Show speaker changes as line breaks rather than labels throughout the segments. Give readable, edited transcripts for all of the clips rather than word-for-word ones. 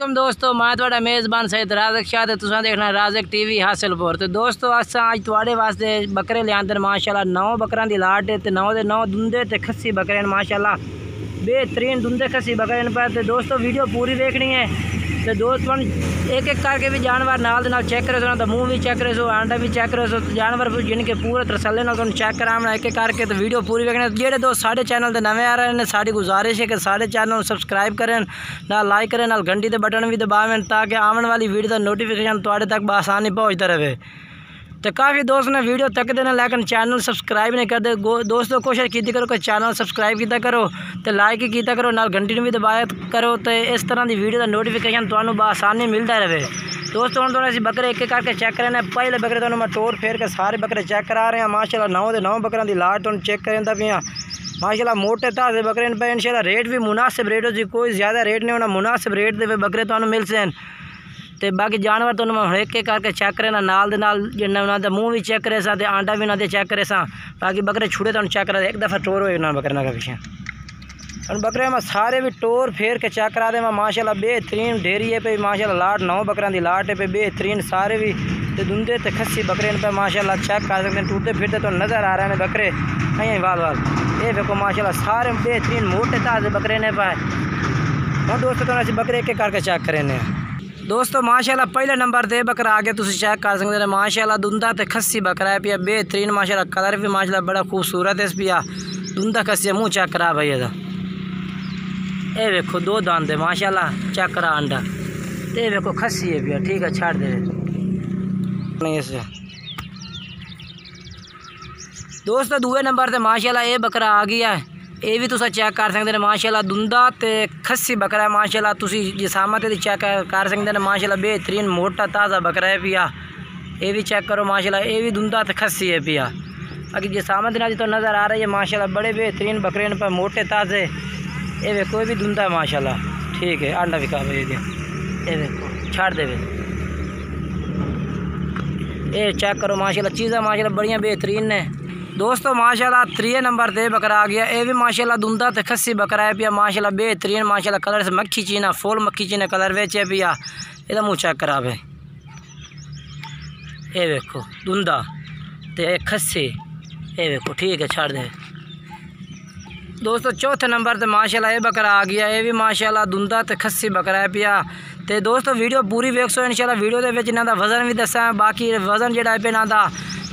वालेकुम दोस्तों, मैं थोड़ा मेज़बान सईद राज़क शाह ते तुसां देखना राज़क टीवी हासिलपुर। तो दोस्तों असां अज तुहाडे वास्ते बकरे लिआंदे माशाल्लाह 9 बकरां दी लाट है ते 9 दे 9 दुंदे ते खस्सी बकरे माशाल्लाह बेहतरीन दुंदे खस्सी बकरे पर। तो दोस्तों वीडियो पूरी देखनी है तो दोस्तों एक एक करके भी जानवर नाल दे नाल चेक करे सो, मुँह भी चेक करे सो, आंडा भी चेक करे सो, जानवर जिनके पूरे तसल्ले नाल तुहानू चेक कराना एक एक करके। तो वीडियो पूरी देखनी। जेडे दोस्त साढ़े चैनल ते नवे आ रहे हैं साड़ी गुजारिश है कि साढ़े चैनल सब्सक्राइब करें, ना लाइक करें, ना घंटी के बटन भी दबावें ताकि आने वाली वीडियो का नोटिफिकेशन तुहाडे तक बआसानी पहुँचता रहे। तो काफ़ी दोस्त ने वीडियो तकते हैं लेकिन चैनल सब्सक्राइब नहीं करते। दोस्तों कोशिश की करो कि चैनल सब्सक्राइब किया करो, तो लाइक ही किया करो, नाल घंटी भी दबाया करो, तो इस तरह की वीडियो का नोटिफिकेशन तुहानू बआसानी मिलता रहे। दोस्तों हम थोड़ा बकरे एक एक करके चेक करें। पहले बकरे तो मैं टोर फेर के सारे बकरे चेक करा रहे हैं। माशाल्लाह 9 दे 9 बकरों की लाट तुम चेक करें पियाँ माशाल्लाह मोटे ताज़े बकरे पे। इंशाल्लाह रेट भी मुनासिब रेट हो, कोई ज़्यादा रेट नहीं होना, मुनासिब रेट दे बकरे तो मिल सैन। तो बाकी जानवर तो मैं एक एक करके चेक करे ना, नाल दे नाल जिन्ना उन्होंने मुँह भी चेक करे सा, आंडा भी उन्होंने चेक करे सा। बाकी बकरे छुड़े तो चेक करा एक दफ़ा टोर हो बकरे का पिछे और बकरे मैं सारे भी टोर फेर के चेक करा दे। मैं माशाल्लाह बेहतरीन ढेरी है पे माशाल्लाह लाट 9 बकरों की लाट है पे बेहतरीन सारे भी तो दुंदे तो खस्सी बकरे पे माशाल्लाह चेक कर सकते हैं। टूटते फिरते तो नज़र आ रहे हैं बकरे नहीं वाल वाल ये देखो माशाल्लाह सारे बेहतरीन मोटे ताज़े बकरे ने पाए। और दोस्तों तो ऐसे बकरे एक एक करके चेक करें। दोस्तों माशाल्लाह पहले नंबर ते बकरा आ गया, तुम चेक कर सकते हैं माशाल्लाह दुंदा तो खस्सी बकरा है पिया बेहतरीन माशाल्लाह कलर भी माशाल्लाह बड़ा खूबसूरत है पिया दुंदा खस्सी। मुँह चेक करा भाई ये देखो 2 दांत है माशाल्लाह चेक करा अंडा तो ये देखो खस्सी है पिया ठीक है छाड़ दे नहीं इसे। दोस्तों दूसरे नंबर ते माशाल्लाह ये बकरा आ गया है, ये भी तुम चेक कर सकते हैं माशाल्लाह दुंदा ते खस्सी बकरा है माशाल्लाह। तुसी जिसामत चेक कर सकते हैं माशाल्लाह बेहतरीन मोटा ताज़ा बकरा है पिया। ये भी चेक करो माशाल्लाह ये भी दुंदा ते खस्सी है पिया। बाकी जिसामत ना तो नज़र आ रही है माशाल्लाह बड़े बेहतरीन बकरे पर मोटे ताज़े। ये देखो ये भी दुंदा है माशाल्लाह ठीक है अंडा भी खा ये देखो छाड़ दे ये चेक करो माशाल्लाह चीज़ें माशाल्लाह बढ़िया बेहतरीन ने। दोस्तों माशाल्लाह 3 नंबर ते बकरा आ गया, ये भी माशाल्लाह दुंदा ते खस्सी बकरा है पिया माशाल्लाह बेहतरीन माशाल्लाह कलर से मक्खी चीना फुल मक्खी चीना कलर वेचे पिया। ये मुँह चेक करा भाई ये देखो दुंदा ते खस्सी ये देखो ठीक है छाड़ दे। दोस्तों चौथे नंबर ते माशाल्लाह ये बकरा आ गया, ये भी माशाल्लाह दुंदा ते खस्सी बकरा है पिया। तो दोस्तों वीडियो पूरी वेख सो इंशाल्लाह वीडियो के विच इन्हां दा वज़न भी दसा। बाकी वज़न जिहड़ा है इन्हां दा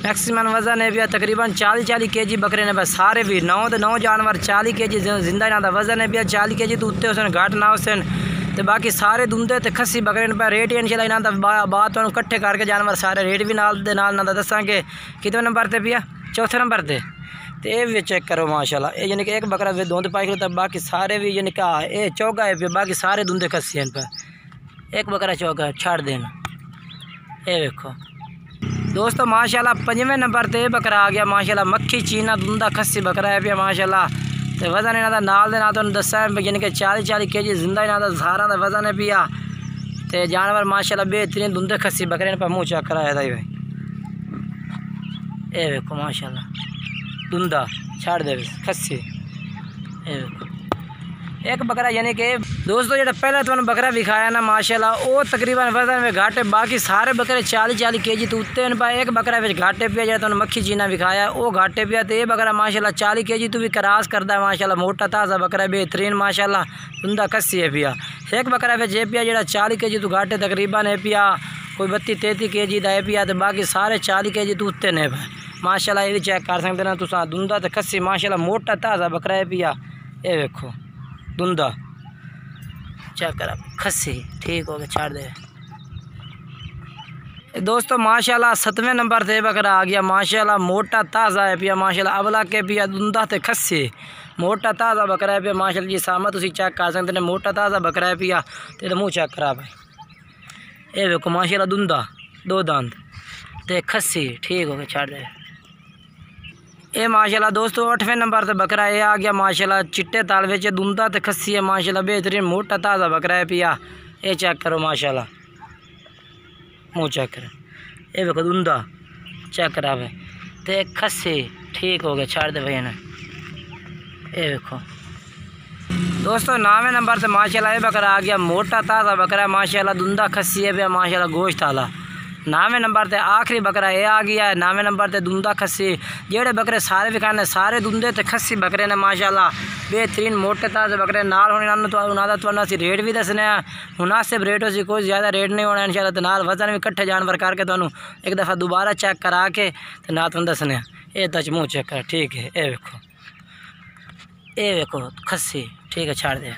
मैक्सिमम वज़न है पिया तकरीबन 40 kg बकरे ने बस सारे भी 9 ते 9 जानवर 40 kg जिंदा इन्हां दा वज़न है पिया 40 kg तो उत्ते हुसन घट ना हुसन। तो बाकी सारे दुंदे ते खस्सी बकरे पे रेट ही इंशाल्लाह इन्हां दा बात तुहानू इकट्ठे करके जानवर सारे रेट भी नाल दे नाल इन्हां दा दसांगे। कितने नंबर ते पिया चौथे नंबर ते। तो ये भी चेक करो माशाल्लाह ये यानी कि एक बकरा वे धुंध पाई खड़ोता बाकी सारे भी यानी कि ये चौका है पे बाकी सारे धुंधे खस्सी हैं पर एक बकरा चौका छाड़ देना ये देखो। दोस्तों माशाल्लाह 5वें नंबर ते बकरा आ गया माशाल्लाह मक्खी चीना दुंदा खस्सी बकरा है पे माशाल्लाह। तो वज़न इन्हां दा नाल दे नाल तुहानू दस्सा यानी कि 40 kg जिंदा इन्हां दा सारा दा वज़न है पिया। तो जानवर माशाल्लाह बेहतरीन दुंधे खस्सी बकरे पर मुँह चेक कराया भाई ये देखो माशाल्लाह दुंदा छाड़ दे खस्सी ये देखो एक बकरा यानी कि दोस्तों जो पहले तुम बकरा दिखाया ना माशाल्लाह वो तकरीबन वजन में घाटे बाकी सारे बकरे 40 kg तो उत्ते पाए। एक बकरा घाटे पिया जो तुम मक्खी चीना दिखाया वो घाटे पिया। तो ये बकरा माशाल्लाह 40 kg तो भी क्रॉस करता है माशाल्लाह मोटा ताज़ा बकरा बेहतरीन माशाल्लाह दुंदा खस्सी है पिया। एक बकरा जे पिया जो 40 kg तो घाटे तकरीबन है पिया कोई 32-33 kg का है पिया। तो बाकी सारे 40 kg तो उत्ते ने पाए माशाल्लाह। ये भी चेक कर सकते ना तुम दुंदा तो खस्सी माशाल्लाह मोटा ताज़ा बकरा है पिया। ये देखो दुंदा चेक करा खस्सी ठीक हो गया छाड़ दे। दोस्तों माशाल्लाह 7वें नंबर ते बकरा आ गया माशाल्लाह मोटा ताज़ा है पिया माशाल्लाह अबला के पिया दुंदा ते खस्सी मोटा ताज़ा बकरा है पिया माशाल्लाह। जी सामत तुम चेक कर सकते हैं मोटा ताज़ा बकरा है पिया। तो मुँह चेक करा भाई ये देखो माशाल्लाह दुंदा 2 दांत ते खस्सी ठीक हो गया छाड़ दे। ये माशाल्लाह दोस्तों 8वें नंबर ते बकरा ये आ गया माशाल्लाह चिट्टे ताल विच दुंदा ते खस्सी है माशाल्लाह बेहतरीन मोटा ताज़ा बकरा है पिया। ये चेक करो माशाल्लाह मुँह चेक करो ये देखो दुंदा चेक करा भाई ते खस्सी ठीक हो गया छाड़ दे भाई ना ये देखो। दोस्तों 9वें नंबर से माशाल्लाह ये बकरा आ गया, मोटा ताज़ा बकरा है माशाल्लाह, दुंदा खस्सी है पे माशाल्लाह, गोश्त आला। 9वें नंबर से आखिरी बकरा ये आ गया है। 9वें नंबर से दुंदा खस्सी, जेड़े बकरे सारे विखाने सारे दुंदे ते खस्सी बकरे ने माशाल्लाह, बेहतरीन मोटे ताज़े बकरे नाल होने उन्होंने तो असी रेट भी दसने हैं, मुनासिब रेट हो, कोई ज़्यादा रेट नहीं होना इंशाल्लाह। तो नाल वजन भी कट्ठे जानवर करके तुहानू एक दफ़ा दोबारा चेक करा के तो ना तुम दसने। ये तच मुँह चेक कर, ठीक है, ये वेखो, ये वेखो खस्सी, ठीक है, छाड़ दे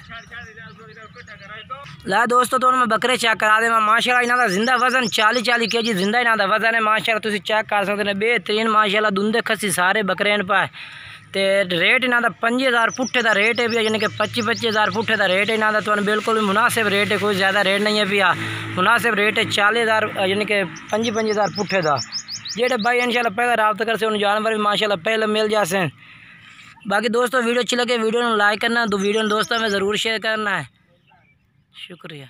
ला दोस्तों। तो मैं बकरे चेक करा दे माशाल्लाह, इन्हों का जिंदा वजन 40 kg जिंदा इन्हों का वजन है माशाल्लाह, तुम चेक कर सकते हैं। बेहतरीन माशाल्लाह दुंदे खस्सी सारे बकरे पाए। तो रेट इन्हों का 5000 पुट्ठे का रेट है भी, यानी कि 25,000 पुट्ठे का रेट है इन्हों का। तो बिल्कुल भी मुनासिब रेट है, कोई ज़्यादा रेट नहीं है पिया, मुनासिब रेट है 40,000 यानी कि 25,000 पुट्ठे का। जेडे भाई इंशाल्लाह पहले रब्ता कर से उन जानवर भी माशाल्लाह पहले मिल जाते। बाकी दोस्तों वीडियो अच्छी लगे वीडियो को लाइक करना, तो वीडियो दोस्तों में ज़रूर शेयर करना है। शुक्रिया।